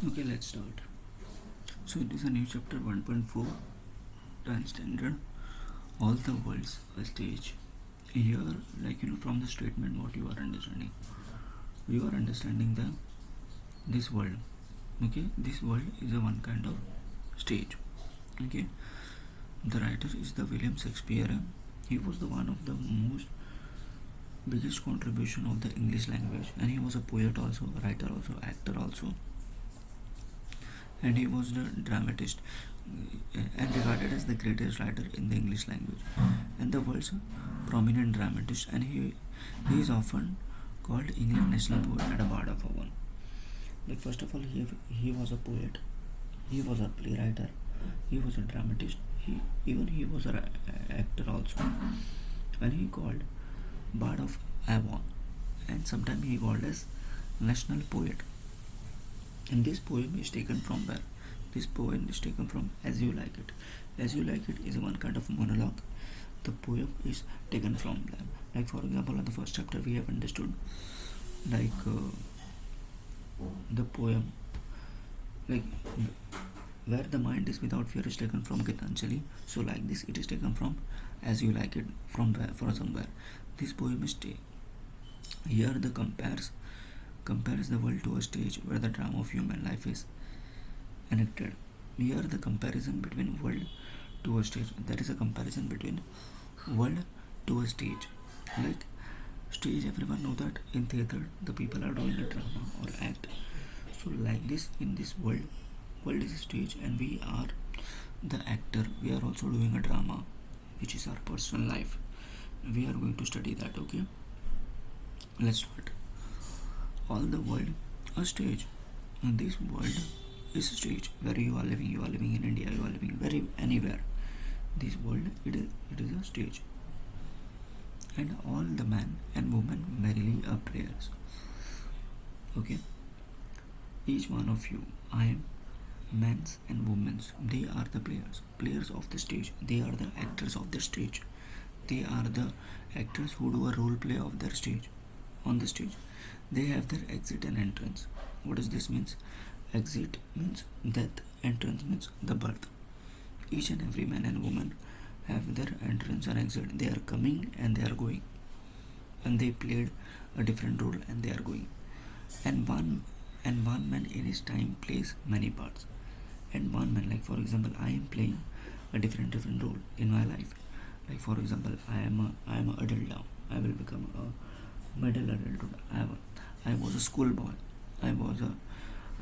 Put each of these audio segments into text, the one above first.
Okay, let's start. So it is a new chapter 1.4 transgender all the world's a stage. Here, from the statement what you are understanding. You are understanding this world. Okay, this world is a one kind of stage. Okay, the writer is the William Shakespeare. He was the one of the most biggest contribution of the English language, and he was a poet also, writer also, actor also, and he was the dramatist and regarded as the greatest writer in the English language and the world's prominent dramatist. And he is often called England national poet and a bard of Avon. Like first of all, he was a poet, he was a playwright, he was a dramatist, he was an actor also, and he called bard of Avon, and sometimes he called as national poet. And this poem is taken from where? This poem is taken from As You Like It. As You Like It is one kind of monologue. The poem is taken from them. Like for example, in the first chapter we have understood the poem like where the mind is without fear is taken from Gitanjali. So like this, it is taken from As You Like It from where? From somewhere. This poem is here the compares the world to a stage where the drama of human life is enacted. Here the comparison between world to a stage. There is a comparison between world to a stage. Like stage, everyone know that in theater the people are doing a drama or act. So like this, in this world is a stage and we are the actor. We are also doing a drama, which is our personal life. We are going to study that. Okay, let's start. All the world a stage, and this world is a stage where you are living. You are living in India, you are living very anywhere. This world, it is a stage, and all the men and women merrily are players. Okay, each one of you, I am men's and women's, they are the players of the stage. They are the actors of the stage. They are the actors who do a role play of their stage. On the stage, they have their exit and entrance. What does this means? Exit means death, entrance means the birth. Each and every man and woman have their entrance and exit. They are coming and they are going, and they played a different role and they are going. And one man in his time plays many parts. And one man, like for example, I am playing a different role in my life. Like for example, I am a adult now. I will become a middle adulthood. I was a schoolboy. I was a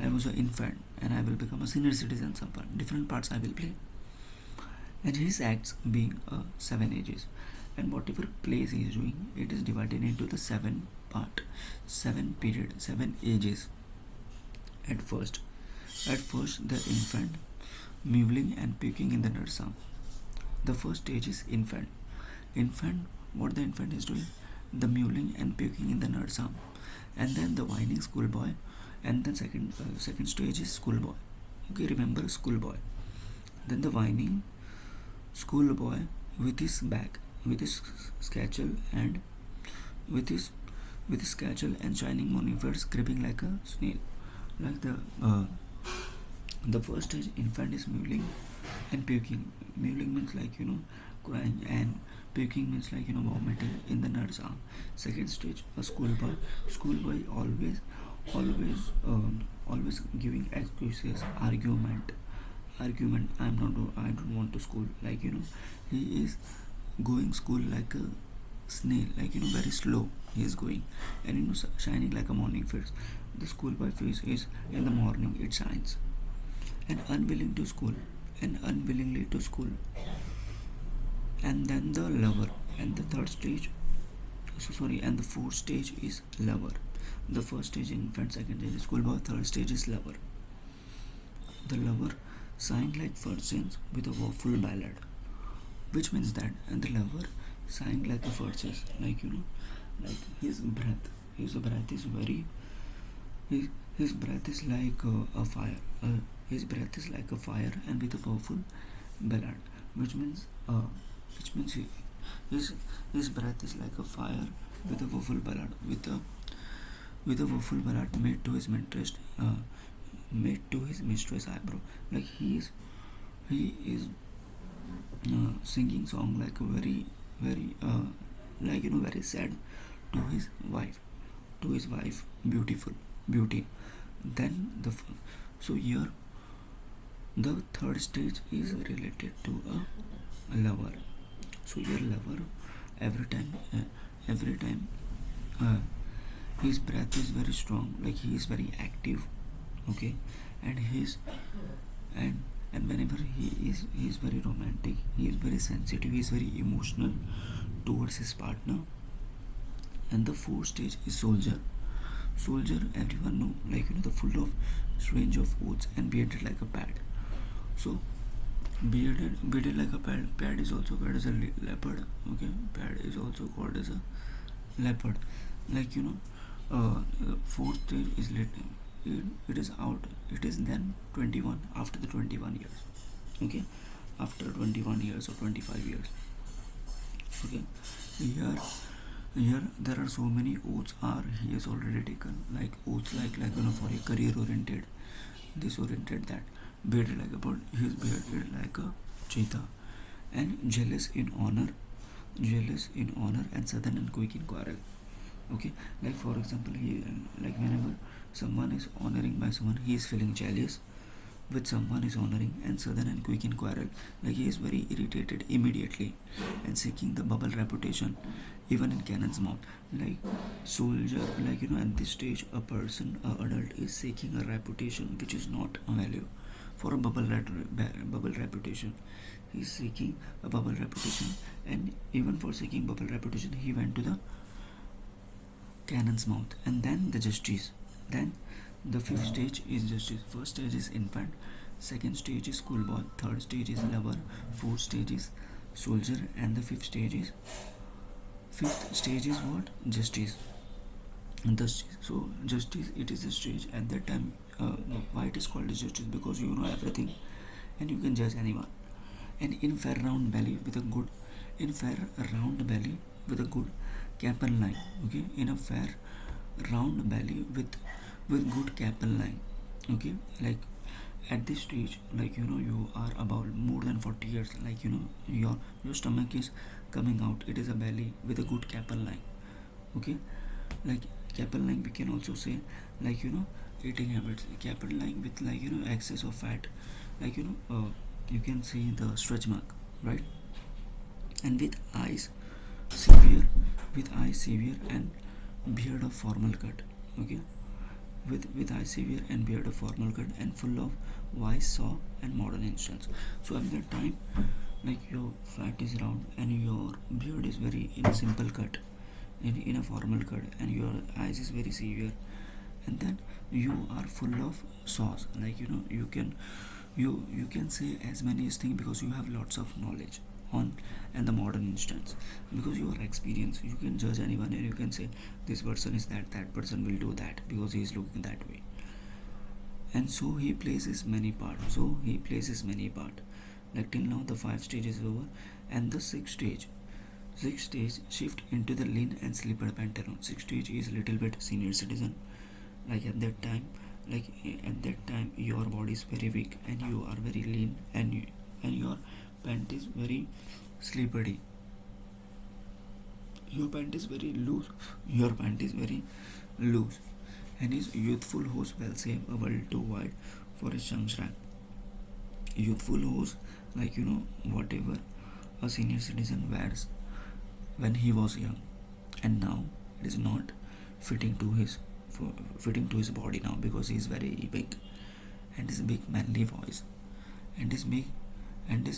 I was an infant, and I will become a senior citizen. Some different parts I will play, and his acts being seven ages, and whatever plays he is doing, it is divided into the seven part, seven period, seven ages. At first, the infant mewling and puking in the nursam. The first stage is infant. Infant, what the infant is doing? The mewling and puking in the nursam, and then the whining schoolboy, and then second stage is schoolboy. Okay, remember schoolboy. Then the whining schoolboy with his bag, with his satchel and with his satchel and shining monifers creeping like a snail. Like the first stage infant is mewling and puking. Mewling means crying, and puking means vomiting in the nurse arm. Second stage a schoolboy. Schoolboy always giving excuses, argument. I don't want to school. He is going school like a snail, very slow he is going, and shining like a morning face. The schoolboy face is in the morning it shines, and unwilling to school, and unwillingly to school. And then the lover, and the third stage, and the fourth stage is lover. The first stage infant, second stage is schoolboy, third stage is lover. The lover sang like Fursins with a woeful ballad, which means that, and the lover sang like a Fursis, like his breath is very, his breath is like a fire. His breath is like a fire and with a powerful ballad, which means his his breath is like a fire with a powerful ballad, with a powerful ballad made to his mistress. made to his mistress eyebrow. Like he is singing song like a very like very sad to his wife, beautiful beauty. Then so here the third stage is related to a lover. So your lover, every time uh, his breath is very strong, like he is very active, okay, and his and and whenever he is very romantic, he is very sensitive, he is very emotional towards his partner. And the fourth stage is soldier. Soldier, everyone know, like the full of range of oaths and bearded like a pad. So bearded like a pad is also called as a leopard. Okay, pad is also called as a leopard. Like fourth stage is it is out. It is then 21 after the 21 years. Okay, after 21 years or 25 years. Okay, here there are so many oaths are he has already taken, like oaths like for a career oriented, this oriented, that bearded like a bird, he is bearded like a cheetah, and jealous in honor and sudden and quick in quarrel. Okay, like for example, he like whenever someone is honoring by someone, he is feeling jealous with someone is honoring and sudden and quick in quarrel, like he is very irritated immediately and seeking the bubble reputation even in cannon's mouth. Like soldier, at this stage a person, a adult is seeking a reputation which is not a value for a bubble reputation. He is seeking a bubble reputation, and even for seeking bubble reputation he went to the cannon's mouth. And then the justice. Then the fifth stage is justice. First stage is infant, second stage is schoolboy, third stage is lover, fourth stage is soldier, and the fifth stage is what? Justice. So justice, it is a stage at that time. Why it is called as justice? Because you know everything and you can judge anyone. And in fair round belly with a good capel line. Okay, in a fair round belly with good capel line. Okay, like at this stage, you are about more than 40 years, your stomach is coming out, it is a belly with a good capel line. Okay, like capel line we can also say, eating habits, capel line with excess of fat, you can see the stretch mark, right? And severe with eyes severe and beard of formal cut. Okay, with eye severe and beard of formal cut and full of wise saw and modern instance. So at that time, like your fat is round and your beard is very in a simple cut, in a formal cut, and your eyes is very severe, and then you are full of saws, you can say as many as things because you have lots of knowledge on and the modern instance, because you are experienced, you can judge anyone and you can say this person is that person will do that because he is looking that way. And so he places many parts, like till now the five stages is over, and the sixth stage shift into the lean and slipper pantaloon. Sixth stage is little bit senior citizen, like at that time your body is very weak and you are very lean, and your pant is very slippery, your pant is very loose, and his youthful hose well save a little too wide for his young shrine. Youthful hose, whatever a senior citizen wears when he was young, and now it is not fitting to his body now because he is very big, and his big manly voice, and his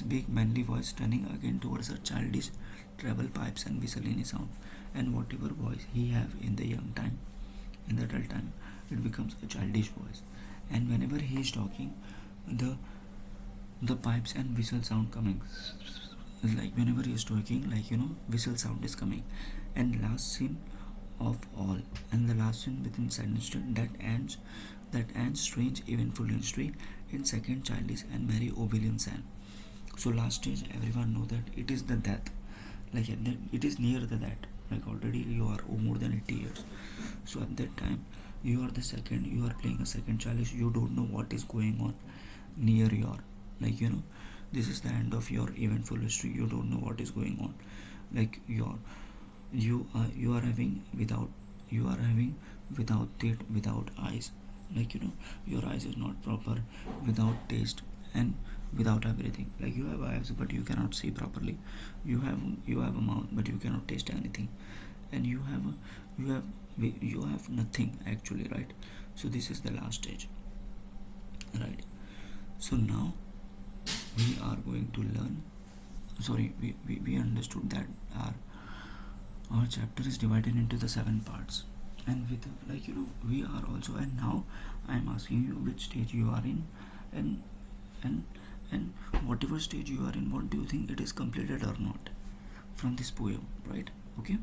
big manly voice turning again towards a childish treble pipes and whistle in his sound, and whatever voice he have in the young time, in the adult time, it becomes a childish voice. And whenever he is talking, the pipes and whistle sound coming, like whenever he is talking, whistle sound is coming. And last scene of all, and the last scene within sentence that ends strange eventful history in second childish and merry obedience scene. So last stage everyone know that it is the death, it is near the death, like already you are more than 80 years. So at that time you are the second, you are playing a second chalice, you don't know what is going on near your, like, this is the end of your eventful history, you don't know what is going on, like you are having without, you are having without it, without eyes, like, your eyes is not proper, without taste, and without everything, like you have eyes but you cannot see properly, you have a mouth but you cannot taste anything, and you have you have nothing actually, right? So this is the last stage, right? So now we are going to learn, sorry, we understood that our chapter is divided into the 7 parts, and with, like, we are also, and now I'm asking you which stage you are in, and and and whatever stage you are in, what do you think it is completed or not from this poem, right? Okay.